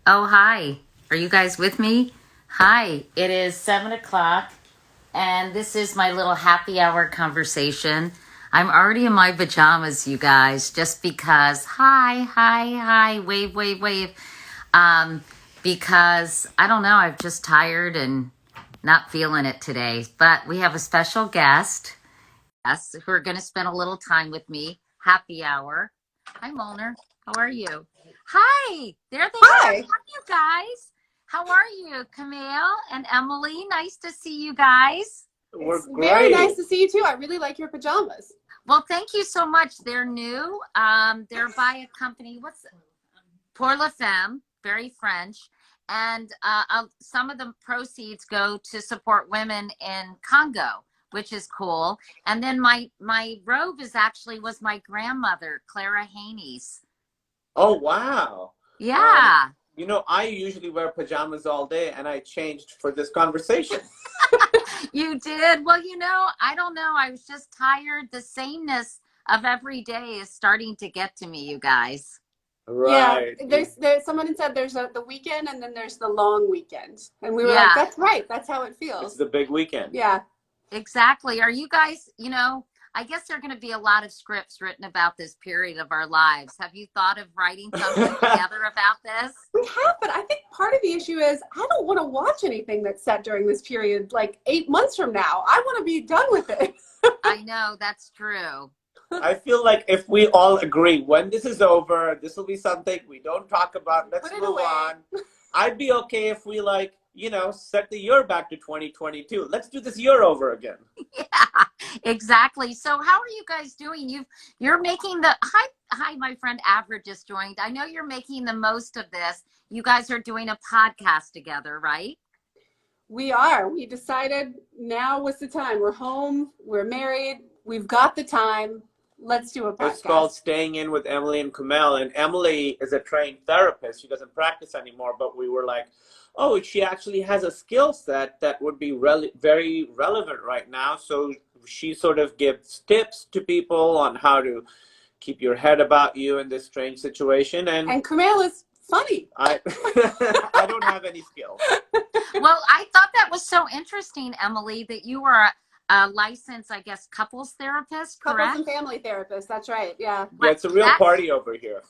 Oh, hi. Are you guys with me? Hi. It is 7 o'clock, and this is my little happy hour conversation. I'm already in my pajamas, you guys, just because. Hi, hi, hi. Wave, wave, wave. Um, because I don't know. I'm just tired and not feeling it today. But we have a special guest, yes, who are going to spend a little time with me. Happy hour. Hi, Molnar. How are you? Hi. There they are. Hi. Hi, you guys. How are you, Camille and Emily? Nice to see you guys. We're It's very nice great. to see you too. I really like your pajamas. Well, thank you so much. They're new. They're by a company. What's Pour la Femme? Very French. And some of the proceeds go to support women in Congo, which is cool. And then my robe is actually was my grandmother, Clara Haney's. Oh, wow. Um, Yeah. I usually wear pajamas all day and I changed for this conversation. You did. Well, I don't know. I was just tired. The sameness of every day is starting to get to me, you guys. Yeah, Right. there's someone had said there's the weekend and then there's the long weekend. And we were like, Yeah, that's right. That's how it It's feels. the big weekend. Yeah. exactly. Are you guys, I guess there are going to be a lot of scripts written about this period of our lives. Have you thought of writing something together about this? We have, but I think part of the issue is I don't want to watch anything that's set during this period like 8 months from now. I want to be done with it. I know that's true. I feel like if we all agree when this is over, this will be something we don't talk about. Put Let's it move away. on. I'd be okay if we set the year back to 2022. Let's do this year over again. Yeah, exactly. So how are you guys doing? You're making the hi, my friend Average just joined. I know you're making the most of this. You guys are doing a podcast together, right? We are. We decided now was the time. We're home. We're married. We've got the time. Let's do a It's called podcast. Staying In with Emily and Camille. And Emily is a trained therapist. She doesn't practice anymore, but we were like, oh, she actually has a skill set that would be very relevant right now. So she sort of gives tips to people on how to keep your head about you in this strange situation. And And Camille is funny. I, I don't have any skills. Well, I thought that was so interesting, Emily, that you were a licensed, I guess, couples therapist, Couples correct? and family therapist. That's right. Yeah. Yeah, What it's a real that's party over here.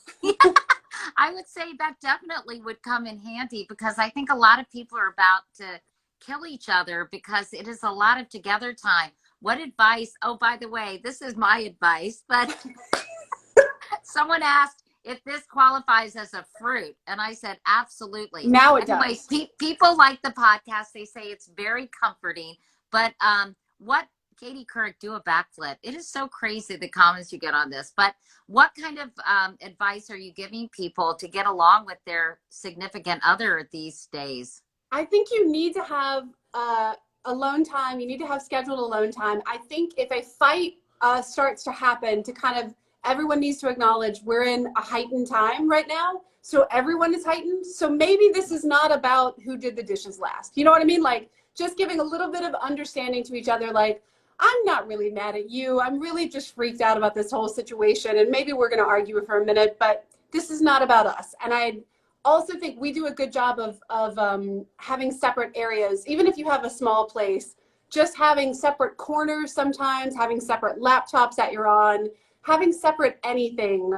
I would say that definitely would come in handy because I think a lot of people are about to kill each other because it is a lot of together time. What advice? Oh, by the way, this is my advice, but someone asked if this qualifies as a fruit, and I said absolutely. Now it Anyway, does. people like the podcast. They say it's very comforting. But what Katie Couric do a backflip? It is so crazy the comments you get on this. But what kind of advice are you giving people to get along with their significant other these days? I think you need to have alone time. You need to have scheduled alone time. I think if a fight starts to happen, to kind of everyone needs to acknowledge we're in a heightened time right now. So everyone is heightened. So maybe this is not about who did the dishes last. You know what I mean? Like just giving a little bit of understanding to each other. Like I'm not really mad at you. I'm really just freaked out about this whole situation, and maybe we're going to argue for a minute, but this is not about us. And I also think we do a good job of having separate areas, even if you have a small place, just having separate corners sometimes, having separate laptops that you're on, having separate anything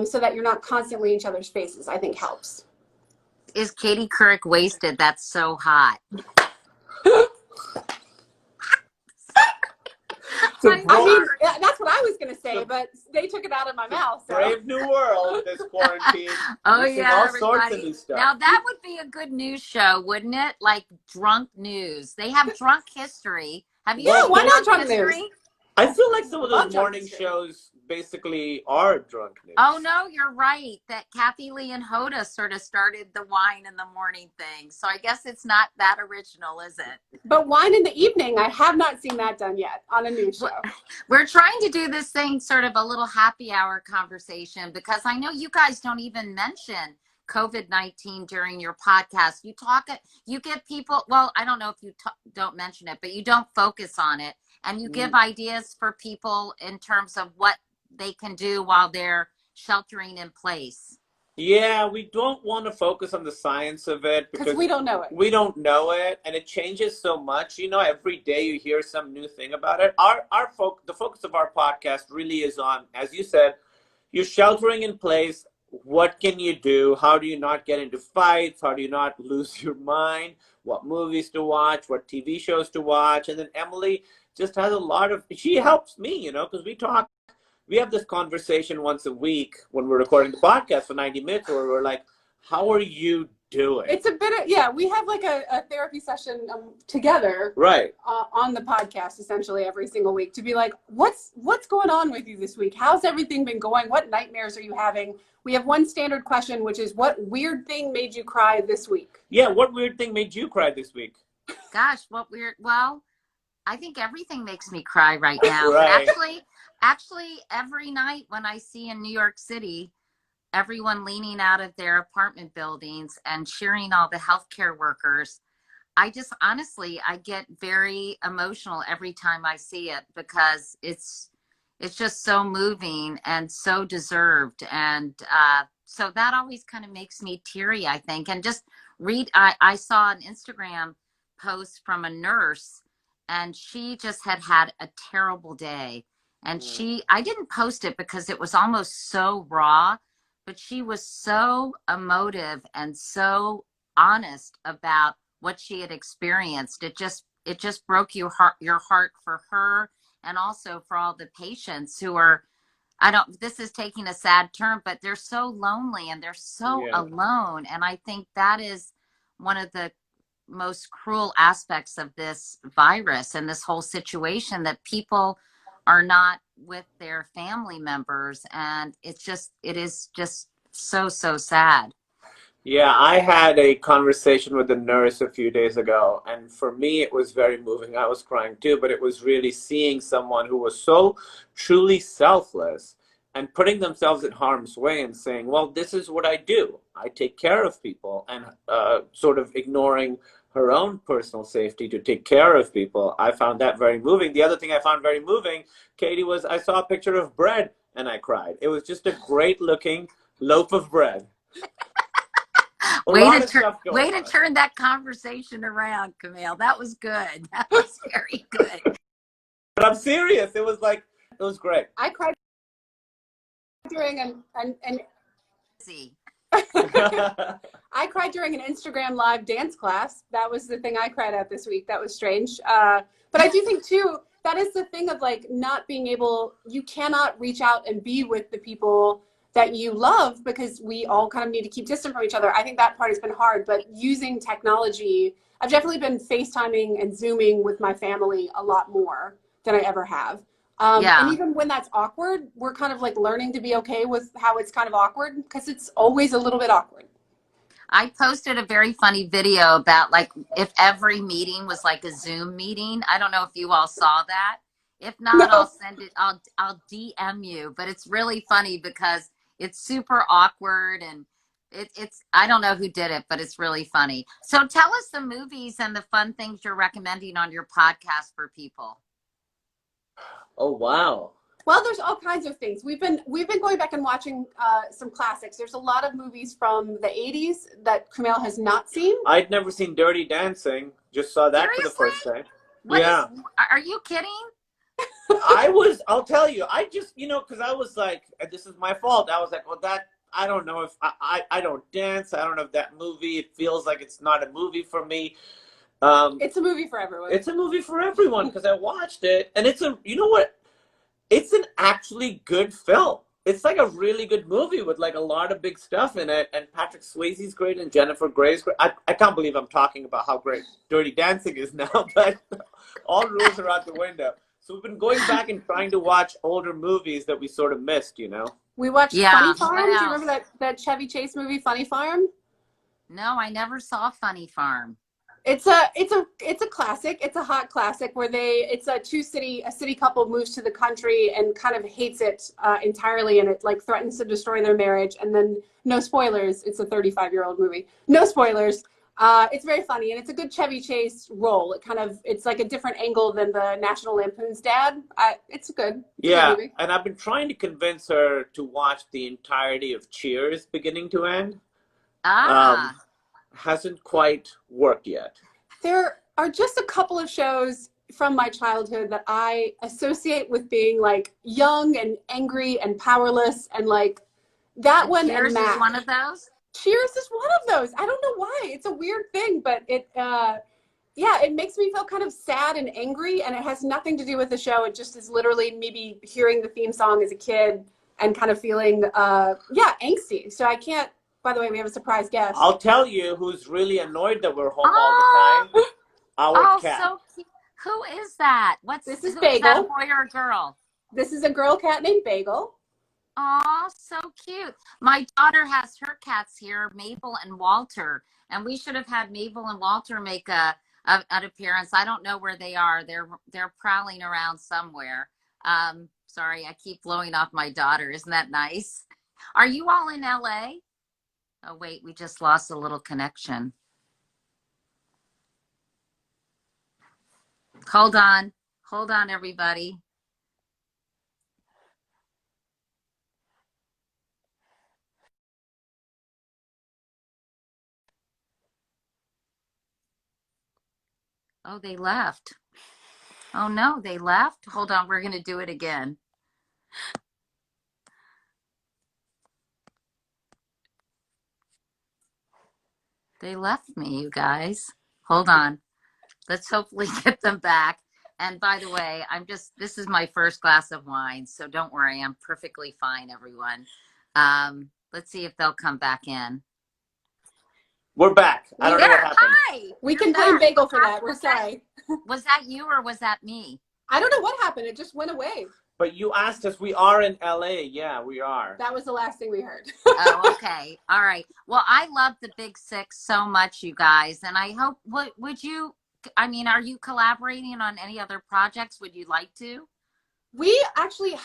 so that you're not constantly in each other's faces, I think helps. Is Katie Couric wasted? That's so hot. It's a I'm I bold, mean, sorry. that's what I was going to it's say, a but they took it out of my mouth. So brave new world, this quarantine. Oh We're seeing yeah, all sorts of everybody. new stuff. Now that would be a good news show, wouldn't it? Like drunk news. They have drunk history. Have you yeah, Well, seen why not drunk drunk news? history? I feel like some of those Love drunk morning history. shows basically are drunk Oh news. no, you're right. That Kathy Lee and Hoda sort of started the wine in the morning thing. So I guess it's not that original, is it? But wine in the evening, I have not seen that done yet on a news Well, show. we're trying to do this thing sort of a little happy hour conversation because I know you guys don't even mention COVID-19 during your podcast. You talk it, you get people, well, I don't know if you don't mention it, but you don't focus on it and you give Mm, ideas for people in terms of what they can do while they're sheltering in place. Yeah, we don't want to focus on the science of it Because because we don't know it. we don't know it, and it changes so much. You know, every day you hear some new thing about it. The focus of our podcast really is on, as you said, you're sheltering in place. What can you do? How do you not get into fights? How do you not lose your mind? What movies to watch? What TV shows to watch? And then Emily just has a lot of. She helps me, you know, because we have this conversation once a week when we're recording the podcast for 90 minutes where we're like, how are you doing? It's a bit of, yeah, we have like a therapy session together. Right. On the podcast essentially every single week to be like, what's going on with you this week? How's everything been going? What nightmares are you having? We have one standard question, which is what weird thing made you cry this week? Yeah, what weird thing made you cry this week? Gosh, what weird. Well, I think everything makes me cry right now. Right. Actually, every night when I see in New York City, everyone leaning out of their apartment buildings and cheering all the healthcare workers, I just honestly, I get very emotional every time I see it because it's just so moving and so deserved. And so that always kind of makes me teary, I think. And just I saw an Instagram post from a nurse, and she just had a terrible day. And I didn't post it because it was almost so raw, but she was so emotive and so honest about what she had experienced. It just broke your heart for her, and also for all the patients who are, this is taking a sad turn, but they're so lonely and they're so alone. And I think that is one of the most cruel aspects of this virus and this whole situation, that people are not with their family members. And it is just so sad. Yeah, I had a conversation with a nurse a few days ago, and for me, it was very moving. I was crying too, but it was really seeing someone who was so truly selfless and putting themselves in harm's way and saying, well, this is what I do. I take care of people, and sort of ignoring her own personal safety to take care of people. I found that very moving. The other thing I found very moving, Katie, was I saw a picture of bread and I cried. It was just a great looking loaf of bread. Way to turn that conversation around, Camille. That was good. That was very good. But I'm serious. It was great. I cried during an I cried during an Instagram live dance class. That was the thing I cried at this week. That was strange. But I do think too, that is the thing of like not being able, you cannot reach out and be with the people that you love because we all kind of need to keep distant from each other. I think that part has been hard, but using technology, I've definitely been FaceTiming and Zooming with my family a lot more than I ever have. And even when that's awkward, we're kind of like learning to be okay with how it's kind of awkward because it's always a little bit awkward. I posted a very funny video about like if every meeting was like a Zoom meeting. I don't know if you all saw that. If not, No. I'll send it. I'll DM you. But it's really funny because it's super awkward, and it's I don't know who did it, but it's really funny. So tell us the movies and the fun things you're recommending on your podcast for people. Oh, wow. Well, there's all kinds of things. We've been going back and watching some classics. There's a lot of movies from the 80s that Camille has not seen. I'd never seen Dirty Dancing. Just saw that Seriously? for the first time. Are you kidding? I'll tell you, I just, because I was like, this is my fault. I was like, well, I don't know if I don't dance. I don't know if that movie, it feels like it's not a movie for me. It's a movie for everyone. It's a movie for everyone because I watched it, and you know what? It's an actually good film. It's like a really good movie with like a lot of big stuff in it, and Patrick Swayze's great and Jennifer Grey's great. I can't believe I'm talking about how great Dirty Dancing is now, but all rules are out the window. So we've been going back and trying to watch older movies that we sort of missed, We watched Funny Farm. Do you remember that Chevy Chase movie, Funny Farm? No, I never saw Funny Farm. It's a classic. It's a hot classic where it's a city couple moves to the country and kind of hates it entirely, and it like threatens to destroy their marriage. And then no spoilers. It's a 35-year-old movie. No spoilers. It's very funny, and it's a good Chevy Chase role. It's like a different angle than the National Lampoon's dad. It's a good Yeah, movie. and I've been trying to convince her to watch the entirety of Cheers beginning to end. Um, Ah, hasn't quite worked yet. There are just a couple of shows from my childhood that I associate with being like young and angry and powerless, and like that and one and Cheers is one Mac. of those. Cheers is one of those. I don't know why. It's a weird thing, but yeah, it makes me feel kind of sad and angry, and it has nothing to do with the show. It just is literally maybe hearing the theme song as a kid and kind of feeling, yeah, angsty. So I can't, by the way, we have a surprise guest. I'll tell you who's really annoyed that we're home all the Oh, time. Our oh, cat. so cute. Who is that? This is Who is that, a Bagel. boy or a girl? This is a girl cat named Bagel. Oh, so cute. My daughter has her cats here, Mabel and Walter, and we should have had Mabel and Walter make an appearance. I don't know where they are. They're prowling around somewhere. Sorry, I keep blowing off my daughter. Isn't that nice? Are you all in LA? Oh, wait, we just lost a little connection. Hold on. Hold on, everybody. Oh, they left. Oh, no, they left. Hold on. We're going to do it again. They left me, you guys. Hold on. Let's hopefully get them back. And by the way, this is my first glass of wine, so don't worry. I'm perfectly fine, everyone. Let's see if they'll come back in. We're back. I don't know what happened. Hi. We can blame Bagel for that. We're sorry. Was that you or was that me? I don't know what happened. It just went away. But you asked us, we are in LA. Yeah, we are. That was the last thing we heard. Oh, okay. All right. Well, I love the Big Six so much, you guys. And I hope, would you, I mean, are you collaborating on any other projects? Would you like to? We actually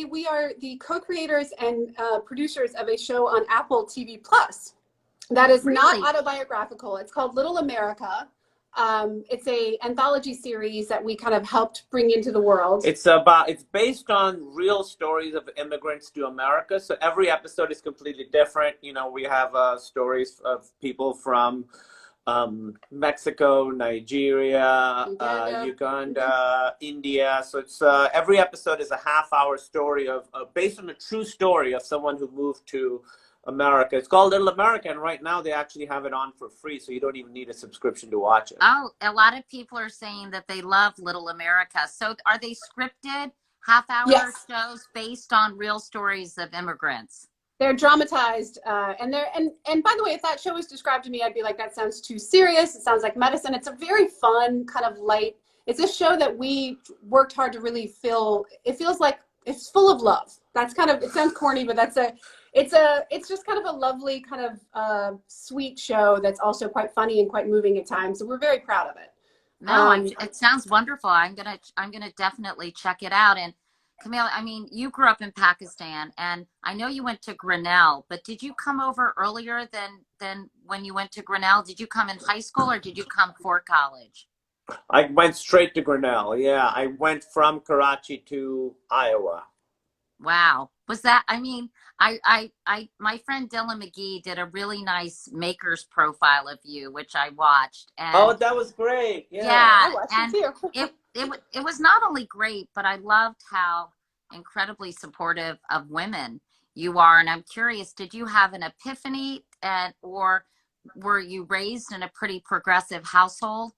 we are the co-creators and producers of a show on Apple TV Plus that is not Really? autobiographical. It's called Little America. It's a anthology series that we kind of helped bring into the world. It's based on real stories of immigrants to America. So every episode is completely different. You know, we have stories of people from Mexico, Nigeria, Uganda, India. So it's every episode is a half-hour story of based on a true story of someone who moved to America. It's called Little America, and right now they actually have it on for free, so you don't even need a subscription to watch it. Oh, a lot of people are saying that they love Little America. So are they scripted half-hour shows based on real stories of immigrants? They're dramatized, and by the way, if that show was described to me, I'd be like, that sounds too serious. It sounds like medicine. It's a very fun, kind of light. It's a show that we worked hard to really fill. It feels like it's full of love. That's kind of, it sounds corny, but it's just kind of a lovely, kind of sweet show that's also quite funny and quite moving at times. So we're very proud of it. No, it sounds wonderful. I'm gonna definitely check it out. And Camille, I mean, you grew up in Pakistan, and I know you went to Grinnell, but did you come over earlier than when you went to Grinnell? Did you come in high school or did you come for college? I went straight to Grinnell. Yeah, I went from Karachi to Iowa. Wow. Was that, I mean, my friend Dylan McGee did a really nice maker's profile of you, which I watched. And oh, that was great. Yeah. I watched it too. it was not only great, but I loved how incredibly supportive of women you are. And I'm curious, did you have an epiphany or were you raised in a pretty progressive household?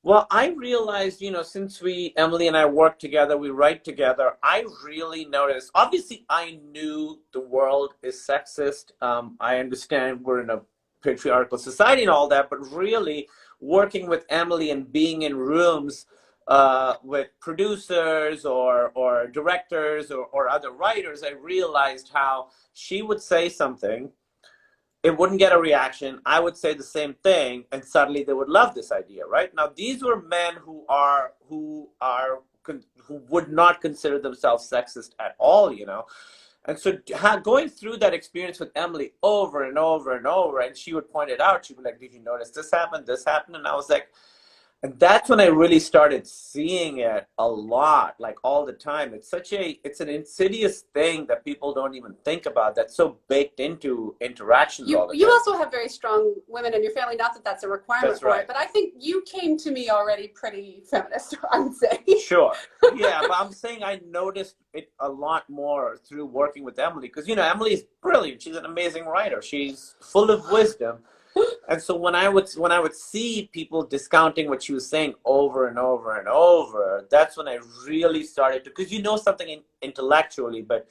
Well, I realized, you know, since Emily and I work together, we write together, I really noticed, obviously I knew the world is sexist. I understand we're in a patriarchal society and all that, but really working with Emily and being in rooms with producers or directors or other writers, I realized how she would say something, it wouldn't get a reaction. I would say the same thing, and suddenly they would love this idea, right? Now, these were men who would not consider themselves sexist at all, you know. And so going through that experience with Emily over and over and over, and she would point it out. She'd be like, "Did you notice this happened? This happened?" And I was like, and that's when I really started seeing it a lot, like all the time. It's an insidious thing that people don't even think about. That's so baked into interactions all the You time. also have very strong women in your family. Not that that's a requirement That's for right. it, but I think you came to me already pretty feminist, I would say. Sure. Yeah, but I'm saying I noticed it a lot more through working with Emily, because Emily's brilliant. She's an amazing writer. She's full of wisdom. And so when I would see people discounting what she was saying over and over and over, that's when I really started to, because something intellectually, but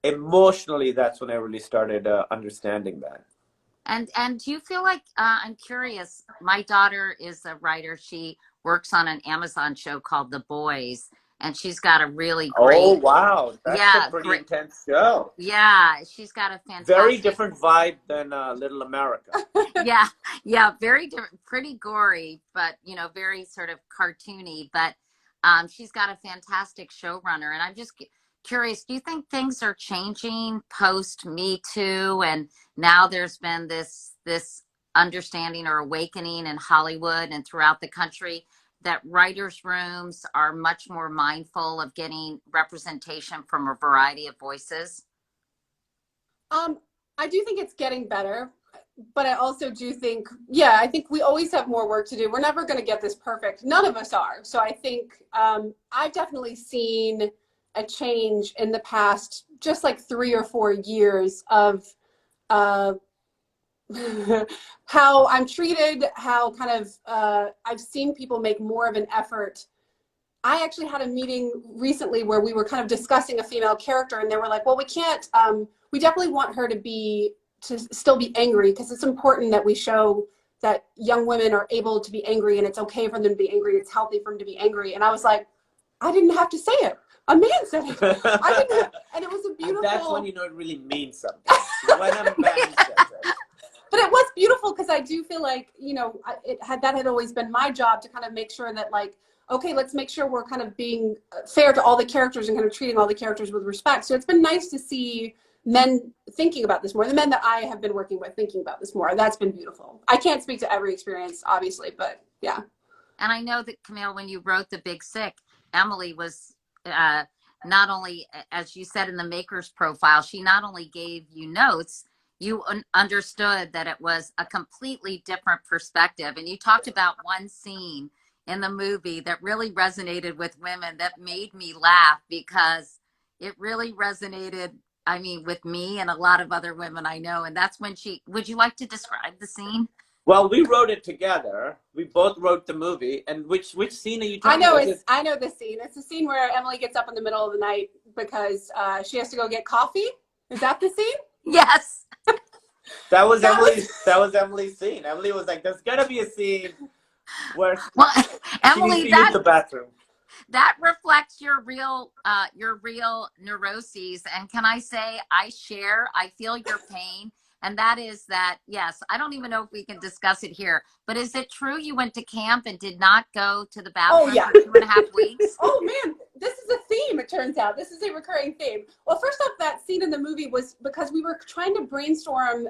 emotionally, that's when I really started understanding that. And do you feel like I'm curious? My daughter is a writer. She works on an Amazon show called The Boys, and she's got a really Oh, great, wow. That's a yeah, pretty great, intense show. yeah. She's got a Very fantastic, different vibe than Little America. yeah, yeah, very different, pretty gory, but very sort of cartoony. But she's got a fantastic showrunner, and I'm just curious. Do you think things are changing post Me Too, and now there's been this understanding or awakening in Hollywood and throughout the country that writers' rooms are much more mindful of getting representation from a variety of voices? I do think it's getting better, but I also do think, I think we always have more work to do. We're never going to get this perfect. None of us are. So I think I've definitely seen a change in the past, just like 3 or 4 years of how I'm treated, how kind of I've seen people make more of an effort. I actually had a meeting recently where we were kind of discussing a female character, and they were like, well, we can't, we definitely want her to still be angry, because it's important that we show that young women are able to be angry, and it's okay for them to be angry. It's healthy for them to be angry. And I was like, I didn't have to say it. A man said it. I didn't have, and it was a beautiful. And that's when it really means something. When a man says it. But it was beautiful, because I do feel like, that had always been my job, to kind of make sure that, like, okay, let's make sure we're kind of being fair to all the characters and kind of treating all the characters with respect. So it's been nice to see men thinking about this more, the men that I have been working with thinking about this more. That's been beautiful. I can't speak to every experience, obviously, but yeah. And I know that, Camille, when you wrote The Big Sick, Emily was not only, as you said in the maker's profile, she not only gave you notes, you understood that it was a completely different perspective. And you talked about one scene in the movie that really resonated with women, that made me laugh, because it really resonated, I mean, with me and a lot of other women I know. And that's when would you like to describe the scene? Well, we wrote it together. We both wrote the movie. And which scene are you talking about? I know this scene. It's the scene where Emily gets up in the middle of the night because she has to go get coffee. Is that the scene? Yes. That was Emily's scene. Emily was like, there's gotta be a scene where Emily, she needs to use the bathroom. That reflects your real neuroses. And can I say, I feel your pain. And that is that, yes, I don't even know if we can discuss it here, but is it true you went to camp and did not go to the bathroom for 2.5 weeks? Oh man, this is a theme, it turns out. This is a recurring theme. Well, first off, that scene in the movie was because we were trying to brainstorm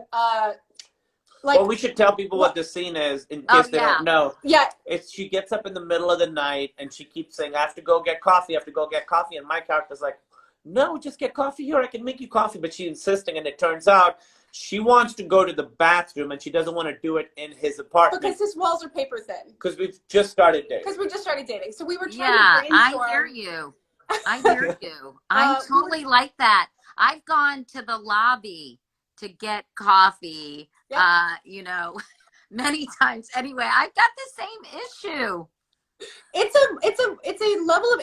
well, we should tell people what the scene is in case they don't know. Yeah. She gets up in the middle of the night and she keeps saying, I have to go get coffee, I have to go get coffee. And my character's like, no, just get coffee here. I can make you coffee. But she's insisting. And it turns out she wants to go to the bathroom and she doesn't want to do it in his apartment. Because his walls are paper thin. Because we've just started dating. So we were trying to brainstorm. I hear you. I'm totally like that. I've gone to the lobby to get coffee, many times. Anyway, I've got the same issue. It's a level of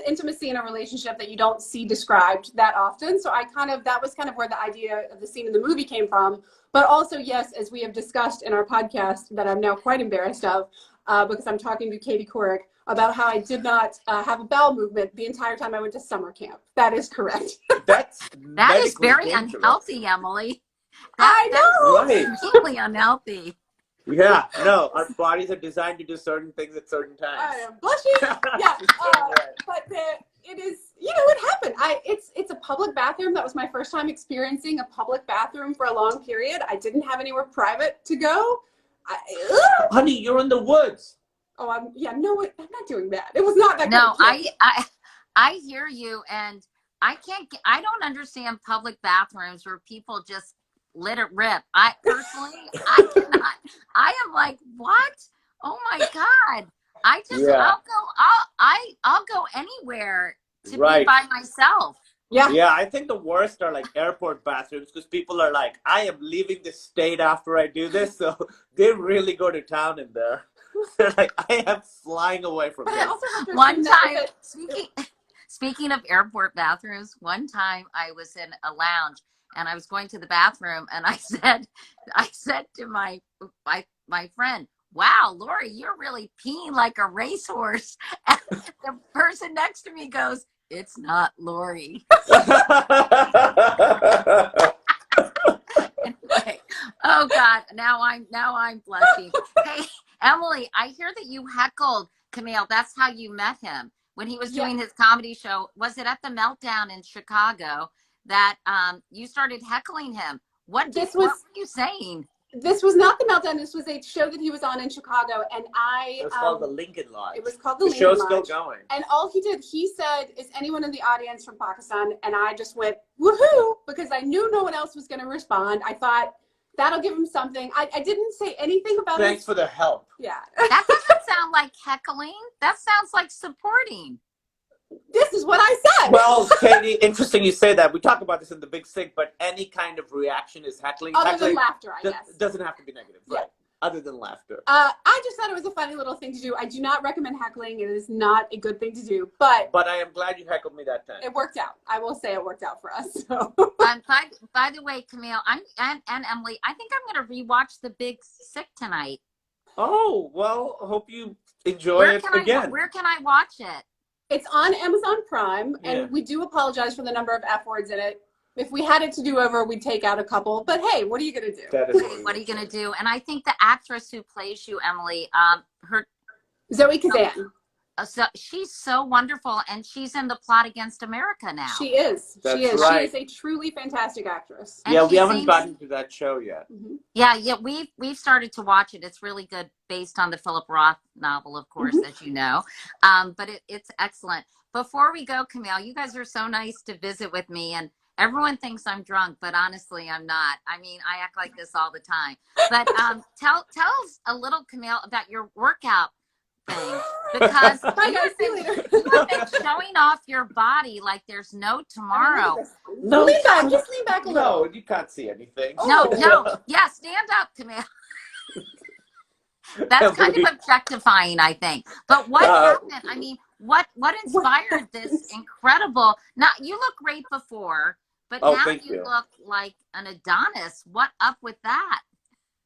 intimacy in a relationship that you don't see described that often. So that was kind of where the idea of the scene in the movie came from. But also, yes, as we have discussed in our podcast that I'm now quite embarrassed of, because I'm talking to Katie Couric about how I did not have a bowel movement the entire time I went to summer camp. That is correct. That is very unhealthy, Emily. I know. Right. Completely unhealthy. Yeah, no, our bodies are designed to do certain things at certain times. I am blushing. Yeah, but it is, it happened. It's a public bathroom. That was my first time experiencing a public bathroom for a long period. I didn't have anywhere private to go. Honey, you're in the woods. Oh, I'm not doing that. It was not that No, kind of I hear you, and I don't understand public bathrooms where people just let it rip. I personally, I cannot. I am like, what? Oh my God. Yeah. I'll go anywhere to Right. be by myself. Yeah, I think the worst are like airport bathrooms because people are like, I am leaving the state after I do this. So they really go to town in there. They're like, I am flying away from But I this. also have to One assume that time, speaking of airport bathrooms, one time I was in a lounge and I was going to the bathroom and I said to my friend, wow, Lori, you're really peeing like a racehorse. And the person next to me goes, it's not Lori. Anyway, oh God, now I'm blushing. Hey, Emily, I hear that you heckled Camille. That's how you met him when he was doing his comedy show. Was it at the Meltdown in Chicago that you started heckling him? What were you saying? This was not the Meltdown. This was a show that he was on in Chicago, and It was called the Lincoln Lodge. It was called the Lincoln show's Lodge. Still going. And all he did, he said, "Is anyone in the audience from Pakistan?" And I just went woohoo because I knew no one else was going to respond. I thought that'll give him something. I didn't say anything about it. Thanks for the help. Yeah. That doesn't sound like heckling. That sounds like supporting. This is what I said. Well, Katie, interesting you say that. We talk about this in the Big Sick, but any kind of reaction is heckling. Other than laughter, I guess. It doesn't have to be negative, right? Other than laughter. I just thought it was a funny little thing to do. I do not recommend heckling. It is not a good thing to do. But I am glad you heckled me that time. It worked out. I will say it worked out for us. So. By the way, Camille, and Emily, I think I'm going to rewatch The Big Sick tonight. Oh, well, hope you enjoy it again. Where can I watch it? It's on Amazon Prime, and we do apologize for the number of F words in it. If we had it to do over, we'd take out a couple. But hey, what are you going to do? What are you going to do? And I think the actress who plays you, Emily, Zoe Kazan. So she's so wonderful, and she's in The Plot Against America now. She is. That's right. She is a truly fantastic actress. And we haven't gotten to that show yet. Mm-hmm. Yeah, we've started to watch it. It's really good, based on the Philip Roth novel, of course, as you know. But it's excellent. Before we go, Camille, you guys are so nice to visit with me, and everyone thinks I'm drunk, but honestly, I'm not. I mean, I act like this all the time. But tell us a little, Camille, about your workout thing, because you have been showing off your body like there's no tomorrow. No, just lean back a little. No, you can't see anything. No. Yeah, stand up, Camille. That's kind of objectifying, I think. But what happened? I mean, what inspired this incredible? Now, you look great before, but now you look like an Adonis. What up with that?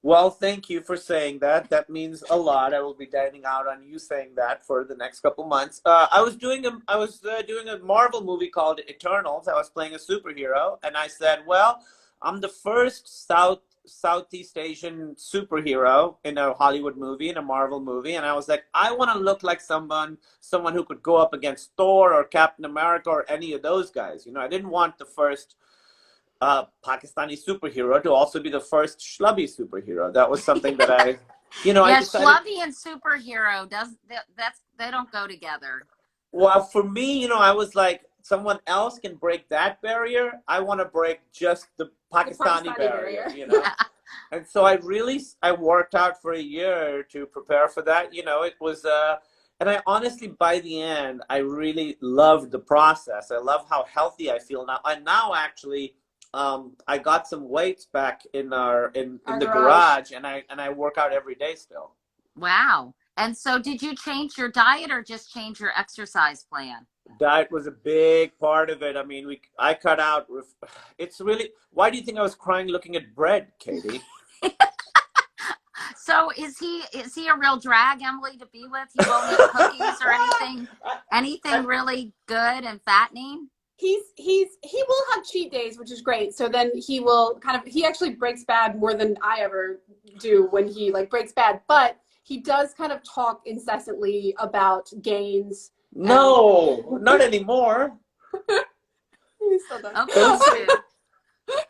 Well, thank you for saying that. That means a lot. I will be dining out on you saying that for the next couple months. I was doing a Marvel movie called Eternals. I was playing a superhero, and I said, well, I'm the first Southeast Asian superhero in a Hollywood movie, in a Marvel movie, and I was like, I want to look like someone who could go up against Thor or Captain America or any of those guys. You know, I didn't want the first Pakistani superhero to also be the first schlubby superhero. That was something that I schlubby and superhero they don't go together. Well, for me, I was like, someone else can break that barrier. I want to break just the Pakistani barrier. And so I worked out for a year to prepare for that. It was and I honestly, by the end, I really loved the process. I love how healthy I feel now. And now actually, I got some weights back in the garage, and I work out every day still. Wow. And so did you change your diet or just change your exercise plan? Diet was a big part of it. I mean, I cut out. It's really. Why do you think I was crying looking at bread, Katie? So is he a real drag, Emily, to be with? He won't eat cookies or anything really good and fattening? He will have cheat days, which is great. So then he will he actually breaks bad more than I ever do when he breaks bad. But he does kind of talk incessantly about gains No, not anymore. He still does. Okay.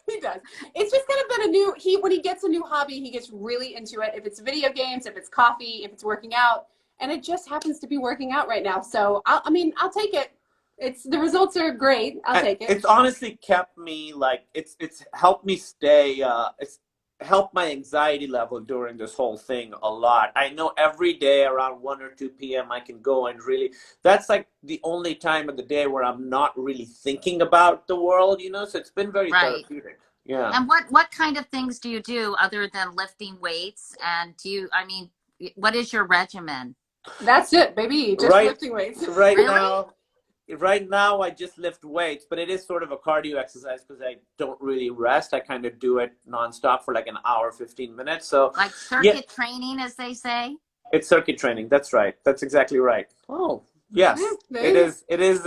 He does. It's just kind of been a new, when he gets a new hobby, he gets really into it. If it's video games, if it's coffee, if it's working out, and it just happens to be working out right now. So I'll take it. The results are great. I'll take it. It's honestly kept me like, it's helped me stay, it's helped my anxiety level during this whole thing a lot. I know every day around 1 or 2 p.m. I can go and really, that's like the only time of the day where I'm not really thinking about the world, you know, so it's been very therapeutic. Yeah. And what kind of things do you do other than lifting weights? And what is your regimen? That's it, baby. Just lifting weights. Right now, I just lift weights, but it is sort of a cardio exercise because I don't really rest. I kind of do it nonstop for like an hour, 15 minutes. So like circuit training, as they say. It's circuit training. That's right. That's exactly right. Oh, yes, it is.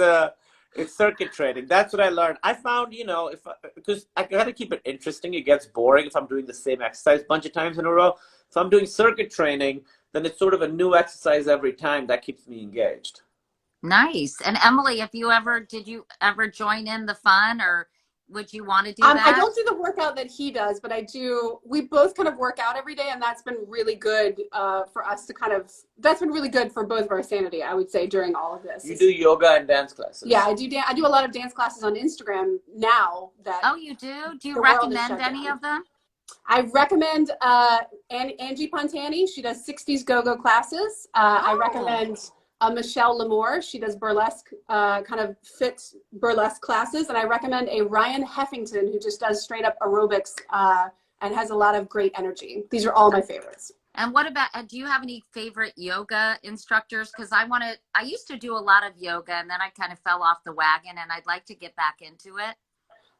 It's circuit training. That's what I learned. I found, you know, because I got to keep it interesting. It gets boring if I'm doing the same exercise a bunch of times in a row. If I'm doing circuit training, then it's sort of a new exercise every time. That keeps me engaged. Nice. And Emily, did you ever join in the fun, or would you want to do that? I don't do the workout that he does, but we both kind of work out every day, and that's been really good for us to that's been really good for both of our sanity, I would say, during all of this. You do yoga and dance classes. Yeah, I do a lot of dance classes on Instagram now. Oh, you do? Do you recommend any of them? I recommend Angie Pontani. She does 60s go-go classes. I recommend Michelle Lemore. She does burlesque, kind of fit burlesque classes. And I recommend a Ryan Heffington, who just does straight up aerobics and has a lot of great energy. These are all my favorites. And what about, do you have any favorite yoga instructors? Because I used to do a lot of yoga, and then I kind of fell off the wagon, and I'd like to get back into it.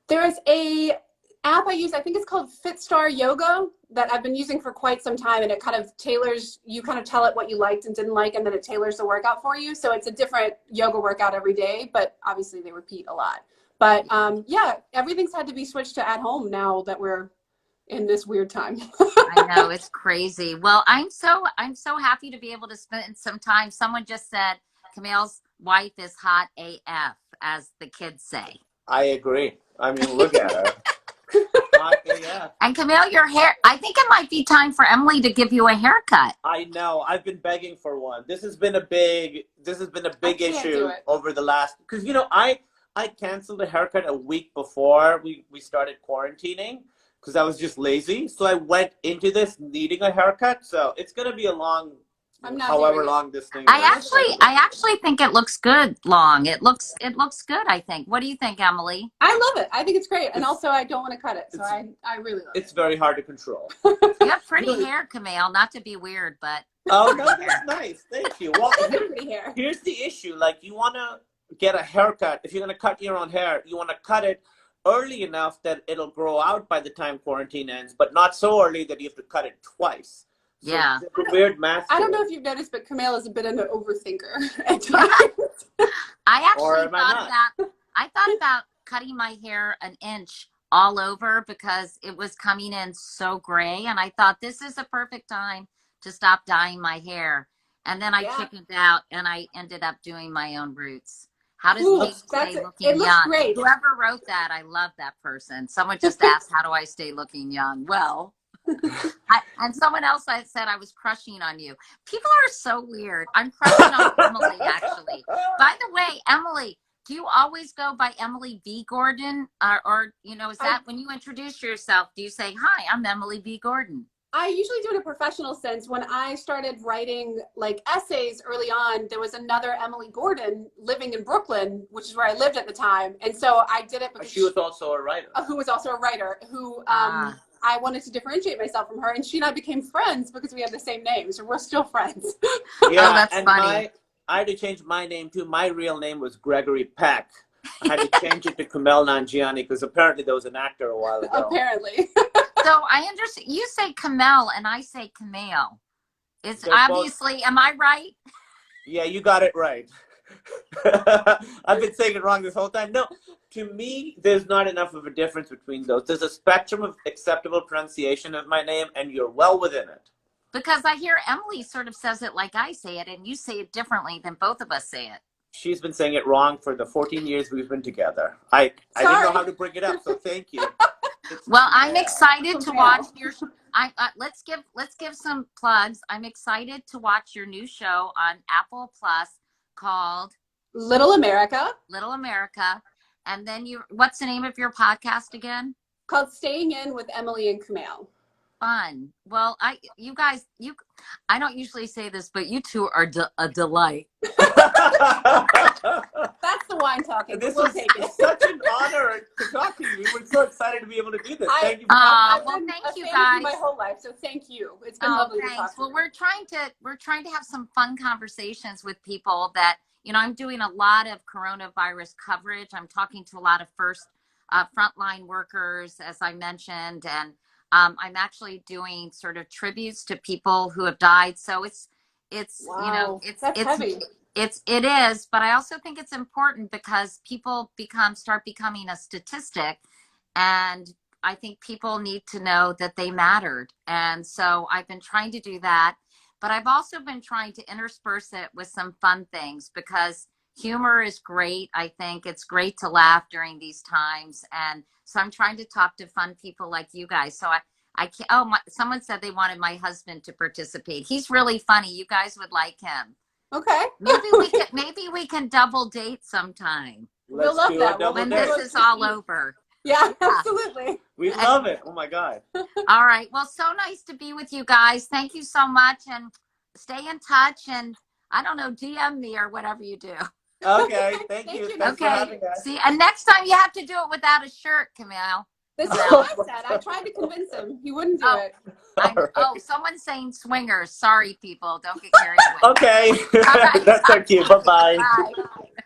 There's a app I use, I think it's called FitStar Yoga, that I've been using for quite some time, and it kind of tailors, you kind of tell it what you liked and didn't like, and then it tailors the workout for you. So it's a different yoga workout every day, but obviously they repeat a lot. But yeah, everything's had to be switched to at home now that we're in this weird time. I know, it's crazy. Well, I'm so happy to be able to spend some time. Someone just said Camille's wife is hot AF, as the kids say. I agree. I mean, look at her. And Camille, your hair, I think it might be time for Emily to give you a haircut. I know. I've been begging for one. This has been a big issue over the last, because, you know, I canceled a haircut a week before we started quarantining because I was just lazy. So I went into this needing a haircut. So it's going to be a long, however long this thing is. I actually think it looks good long. It looks good, I think. What do you think, Emily? I love it. I think it's great. And also I don't want to cut it. So I really love it. It's very hard to control. You have pretty hair, Camille. Not to be weird, but. Oh, no, that's nice. Thank you. Well, pretty hair. Here's the issue. Like, you want to get a haircut. If you're going to cut your own hair, you want to cut it early enough that it'll grow out by the time quarantine ends, but not so early that you have to cut it twice. So yeah. It's a weird math. I don't know if you've noticed, but Camille is a bit of an overthinker at times. I thought about cutting my hair an inch all over because it was coming in so gray, and I thought this is a perfect time to stop dyeing my hair. And then I chickened out, and I ended up doing my own roots. How does Nate stay looking young? Great. Whoever wrote that, I love that person. Someone just asked, how do I stay looking young? Well, and someone else said I was crushing on you. People are so weird. I'm crushing on Emily, actually. By the way, Emily, do you always go by Emily V. Gordon? Or you know, is that when you introduce yourself, do you say, hi, I'm Emily V. Gordon? I usually do it in a professional sense. When I started writing like essays early on, there was another Emily Gordon living in Brooklyn, which is where I lived at the time. And so I did it because she was also a writer. Who was also a writer, who I wanted to differentiate myself from her. And she and I became friends because we had the same name. So we're still friends. Yeah, that's funny. I had to change my name too. My real name was Gregory Peck. I had to change it to Camille Nanjiani because apparently there was an actor a while ago. Apparently. So I understand. You say Camille and I say Camille. It's obviously, am I right? Yeah, you got it right. I've been saying it wrong this whole time. No, to me, there's not enough of a difference between those. There's a spectrum of acceptable pronunciation of my name, and you're well within it. Because I hear Emily sort of says it like I say it, and you say it differently than both of us say it. She's been saying it wrong for the 14 years we've been together. I didn't know how to bring it up, so thank you. Well, I'm excited to watch your. Let's give some plugs. I'm excited to watch your new show on Apple Plus called Little America. Little America, and then what's the name of your podcast again? Called Staying In with Emily and Camille. Fun. Well, you guys, I don't usually say this, but you two are a delight. That's the wine talking. This we'll is take it. such an honor to talk to you. We're so excited to be able to do this. Thank you. I've well, been thank a you fan guys. of you my whole life, so thank you. It's been lovely to talk to you. Well, we're trying to have some fun conversations with people that, I'm doing a lot of coronavirus coverage. I'm talking to a lot of frontline workers, as I mentioned, and I'm actually doing sort of tributes to people who have died. So Wow, that's heavy. It is, but I also think it's important because people start becoming a statistic, and I think people need to know that they mattered. And so I've been trying to do that, but I've also been trying to intersperse it with some fun things because humor is great. I think it's great to laugh during these times. And so I'm trying to talk to fun people like you guys. So I can't, someone said they wanted my husband to participate. He's really funny. You guys would like him. Okay. Maybe we can double date sometime. We'll love that. When this is all over. Yeah, absolutely. We love it. Oh my God. All right. Well, so nice to be with you guys. Thank you so much, and stay in touch. And I don't know, DM me or whatever you do. Okay. Thank you. Thanks for Okay. having us. See, and next time you have to do it without a shirt, Camille. This is what I said. I tried to convince him. He wouldn't do it. Right. Someone's saying swingers. Sorry, people. Don't get carried away. Okay. All right. That's our cue. Bye-bye. Bye.